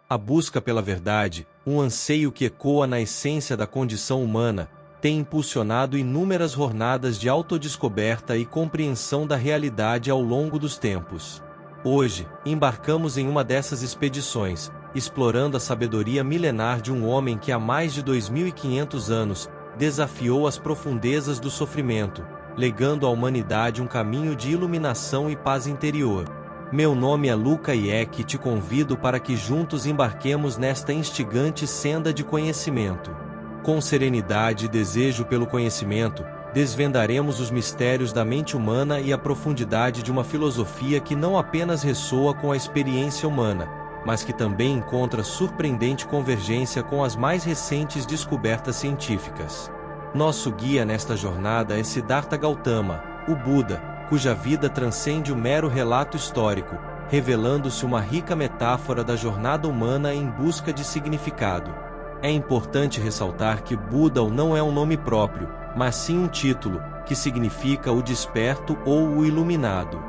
A busca pela verdade, um anseio que ecoa na essência da condição humana, tem impulsionado inúmeras jornadas de autodescoberta e compreensão da realidade ao longo dos tempos. Hoje, embarcamos em uma dessas expedições, explorando a sabedoria milenar de um homem que há mais de 2500 anos desafiou as profundezas do sofrimento, legando à humanidade um caminho de iluminação e paz interior. Meu nome é Luca Ieck e te convido para que juntos embarquemos nesta instigante senda de conhecimento. Com serenidade e desejo pelo conhecimento, desvendaremos os mistérios da mente humana e a profundidade de uma filosofia que não apenas ressoa com a experiência humana, mas que também encontra surpreendente convergência com as mais recentes descobertas científicas. Nosso guia nesta jornada é Siddhartha Gautama, o Buda, cuja vida transcende o mero relato histórico, revelando-se uma rica metáfora da jornada humana em busca de significado. É importante ressaltar que Buda não é um nome próprio, mas sim um título, que significa o desperto ou o iluminado.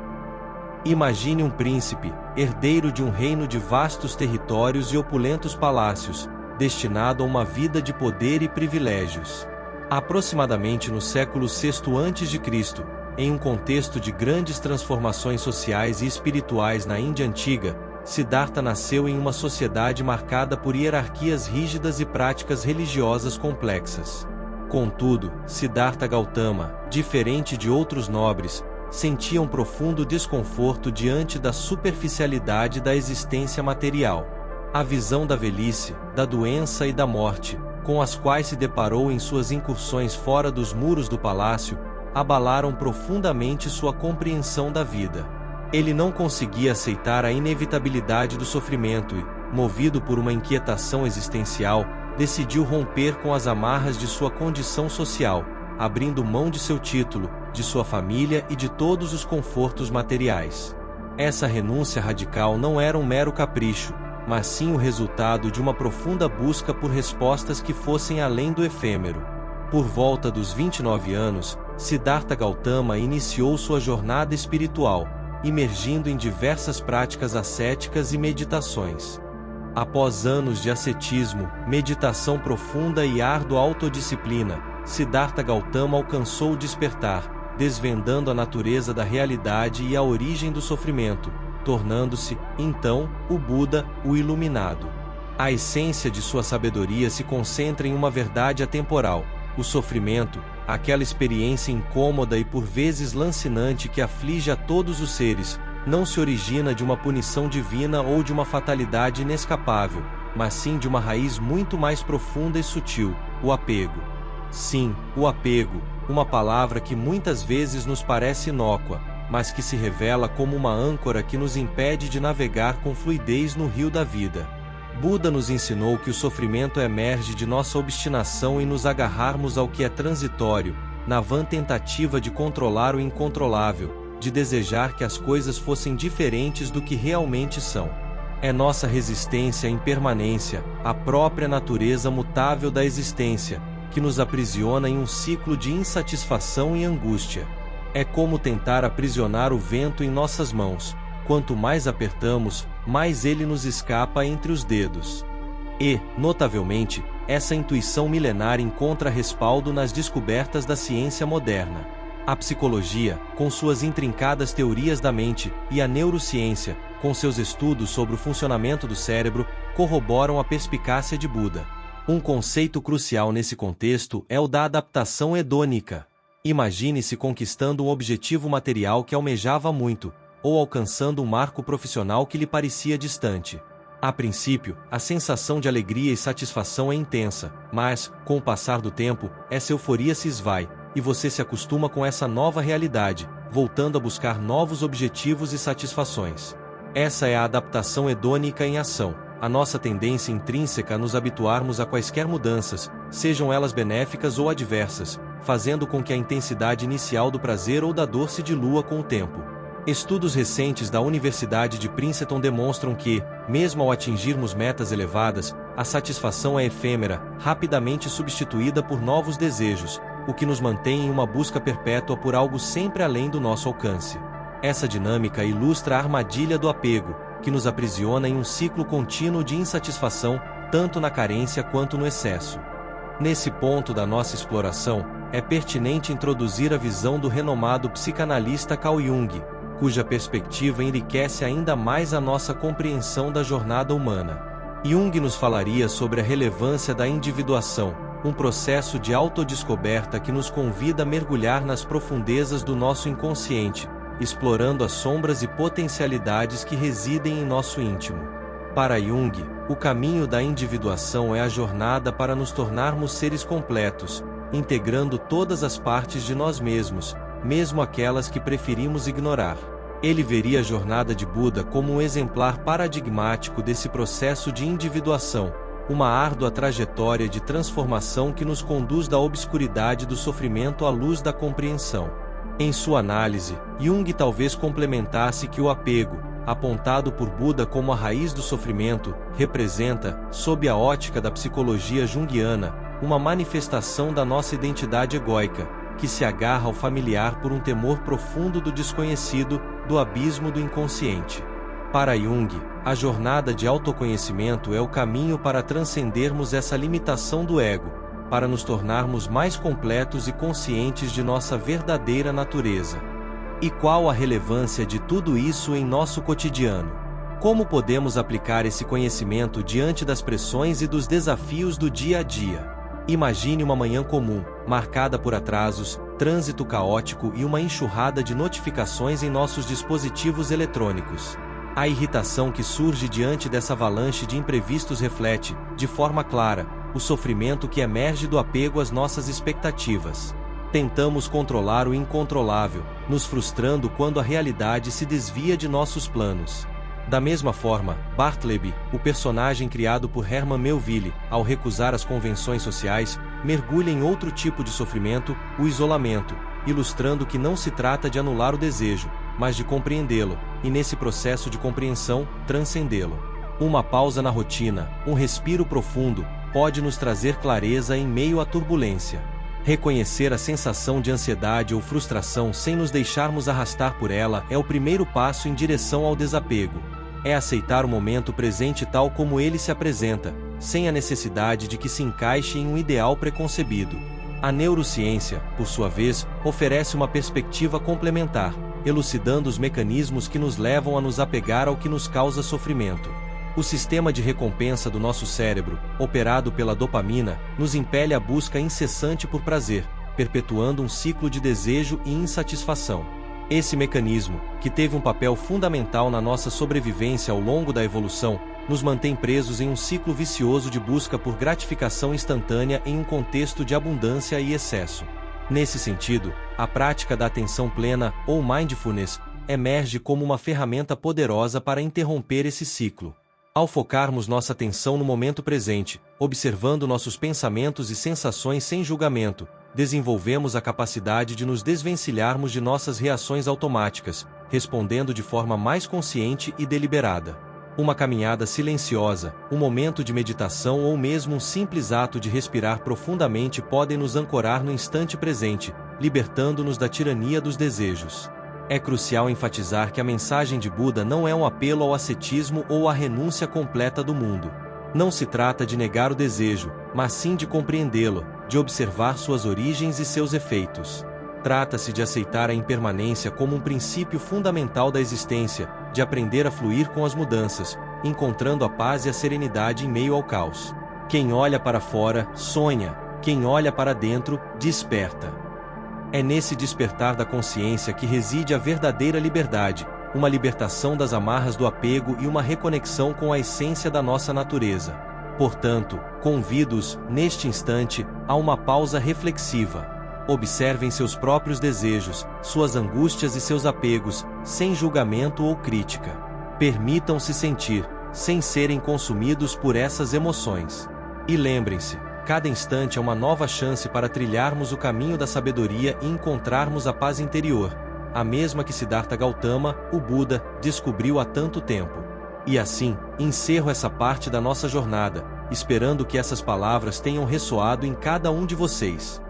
Imagine um príncipe, herdeiro de um reino de vastos territórios e opulentos palácios, destinado a uma vida de poder e privilégios. Aproximadamente no século VI a.C., em um contexto de grandes transformações sociais e espirituais na Índia Antiga, Siddhartha nasceu em uma sociedade marcada por hierarquias rígidas e práticas religiosas complexas. Contudo, Siddhartha Gautama, diferente de outros nobres, sentia um profundo desconforto diante da superficialidade da existência material. A visão da velhice, da doença e da morte, com as quais se deparou em suas incursões fora dos muros do palácio, abalaram profundamente sua compreensão da vida. Ele não conseguia aceitar a inevitabilidade do sofrimento e, movido por uma inquietação existencial, decidiu romper com as amarras de sua condição social, abrindo mão de seu título, de sua família e de todos os confortos materiais. Essa renúncia radical não era um mero capricho, mas sim o resultado de uma profunda busca por respostas que fossem além do efêmero. Por volta dos 29 anos, Siddhartha Gautama iniciou sua jornada espiritual, imergindo em diversas práticas ascéticas e meditações. Após anos de ascetismo, meditação profunda e árdua autodisciplina, Siddhartha Gautama alcançou o despertar, desvendando a natureza da realidade e a origem do sofrimento, tornando-se, então, o Buda, o iluminado. A essência de sua sabedoria se concentra em uma verdade atemporal: o sofrimento, aquela experiência incômoda e por vezes lancinante que aflige a todos os seres, não se origina de uma punição divina ou de uma fatalidade inescapável, mas sim de uma raiz muito mais profunda e sutil: o apego. Sim, o apego, uma palavra que muitas vezes nos parece inócua, mas que se revela como uma âncora que nos impede de navegar com fluidez no rio da vida. Buda nos ensinou que o sofrimento emerge de nossa obstinação em nos agarrarmos ao que é transitório, na vã tentativa de controlar o incontrolável, de desejar que as coisas fossem diferentes do que realmente são. É nossa resistência à impermanência, a própria natureza mutável da existência, que nos aprisiona em um ciclo de insatisfação e angústia. É como tentar aprisionar o vento em nossas mãos. Quanto mais apertamos, mais ele nos escapa entre os dedos. E, notavelmente, essa intuição milenar encontra respaldo nas descobertas da ciência moderna. A psicologia, com suas intrincadas teorias da mente, e a neurociência, com seus estudos sobre o funcionamento do cérebro, corroboram a perspicácia de Buda. Um conceito crucial nesse contexto é o da adaptação hedônica. Imagine-se conquistando um objetivo material que almejava muito, ou alcançando um marco profissional que lhe parecia distante. A princípio, a sensação de alegria e satisfação é intensa, mas, com o passar do tempo, essa euforia se esvai, e você se acostuma com essa nova realidade, voltando a buscar novos objetivos e satisfações. Essa é a adaptação hedônica em ação, a nossa tendência intrínseca a nos habituarmos a quaisquer mudanças, sejam elas benéficas ou adversas, fazendo com que a intensidade inicial do prazer ou da dor se dilua com o tempo. Estudos recentes da Universidade de Princeton demonstram que, mesmo ao atingirmos metas elevadas, a satisfação é efêmera, rapidamente substituída por novos desejos, o que nos mantém em uma busca perpétua por algo sempre além do nosso alcance. Essa dinâmica ilustra a armadilha do apego, que nos aprisiona em um ciclo contínuo de insatisfação, tanto na carência quanto no excesso. Nesse ponto da nossa exploração, é pertinente introduzir a visão do renomado psicanalista Carl Jung, cuja perspectiva enriquece ainda mais a nossa compreensão da jornada humana. Jung nos falaria sobre a relevância da individuação, um processo de autodescoberta que nos convida a mergulhar nas profundezas do nosso inconsciente, explorando as sombras e potencialidades que residem em nosso íntimo. Para Jung, o caminho da individuação é a jornada para nos tornarmos seres completos, integrando todas as partes de nós mesmos, mesmo aquelas que preferimos ignorar. Ele veria a jornada de Buda como um exemplar paradigmático desse processo de individuação, uma árdua trajetória de transformação que nos conduz da obscuridade do sofrimento à luz da compreensão. Em sua análise, Jung talvez complementasse que o apego, apontado por Buda como a raiz do sofrimento, representa, sob a ótica da psicologia junguiana, uma manifestação da nossa identidade egóica, que se agarra ao familiar por um temor profundo do desconhecido, do abismo do inconsciente. Para Jung, a jornada de autoconhecimento é o caminho para transcendermos essa limitação do ego, para nos tornarmos mais completos e conscientes de nossa verdadeira natureza. E qual a relevância de tudo isso em nosso cotidiano? Como podemos aplicar esse conhecimento diante das pressões e dos desafios do dia a dia? Imagine uma manhã comum, marcada por atrasos, trânsito caótico e uma enxurrada de notificações em nossos dispositivos eletrônicos. A irritação que surge diante dessa avalanche de imprevistos reflete, de forma clara, o sofrimento que emerge do apego às nossas expectativas. Tentamos controlar o incontrolável, nos frustrando quando a realidade se desvia de nossos planos. Da mesma forma, Bartleby, o personagem criado por Herman Melville, ao recusar as convenções sociais, mergulha em outro tipo de sofrimento, o isolamento, ilustrando que não se trata de anular o desejo, mas de compreendê-lo, e nesse processo de compreensão, transcendê-lo. Uma pausa na rotina, um respiro profundo, pode nos trazer clareza em meio à turbulência. Reconhecer a sensação de ansiedade ou frustração sem nos deixarmos arrastar por ela é o primeiro passo em direção ao desapego. É aceitar o momento presente tal como ele se apresenta, sem a necessidade de que se encaixe em um ideal preconcebido. A neurociência, por sua vez, oferece uma perspectiva complementar, elucidando os mecanismos que nos levam a nos apegar ao que nos causa sofrimento. O sistema de recompensa do nosso cérebro, operado pela dopamina, nos impele à busca incessante por prazer, perpetuando um ciclo de desejo e insatisfação. Esse mecanismo, que teve um papel fundamental na nossa sobrevivência ao longo da evolução, nos mantém presos em um ciclo vicioso de busca por gratificação instantânea em um contexto de abundância e excesso. Nesse sentido, a prática da atenção plena, ou mindfulness, emerge como uma ferramenta poderosa para interromper esse ciclo. Ao focarmos nossa atenção no momento presente, observando nossos pensamentos e sensações sem julgamento, desenvolvemos a capacidade de nos desvencilharmos de nossas reações automáticas, respondendo de forma mais consciente e deliberada. Uma caminhada silenciosa, um momento de meditação ou mesmo um simples ato de respirar profundamente podem nos ancorar no instante presente, libertando-nos da tirania dos desejos. É crucial enfatizar que a mensagem de Buda não é um apelo ao ascetismo ou à renúncia completa do mundo. Não se trata de negar o desejo, mas sim de compreendê-lo, de observar suas origens e seus efeitos. Trata-se de aceitar a impermanência como um princípio fundamental da existência, de aprender a fluir com as mudanças, encontrando a paz e a serenidade em meio ao caos. Quem olha para fora, sonha. Quem olha para dentro, desperta. É nesse despertar da consciência que reside a verdadeira liberdade, uma libertação das amarras do apego e uma reconexão com a essência da nossa natureza. Portanto, convido-os, neste instante, a uma pausa reflexiva. Observem seus próprios desejos, suas angústias e seus apegos, sem julgamento ou crítica. Permitam-se sentir, sem serem consumidos por essas emoções. E lembrem-se, cada instante é uma nova chance para trilharmos o caminho da sabedoria e encontrarmos a paz interior, a mesma que Siddhartha Gautama, o Buda, descobriu há tanto tempo. E assim, encerro essa parte da nossa jornada, esperando que essas palavras tenham ressoado em cada um de vocês.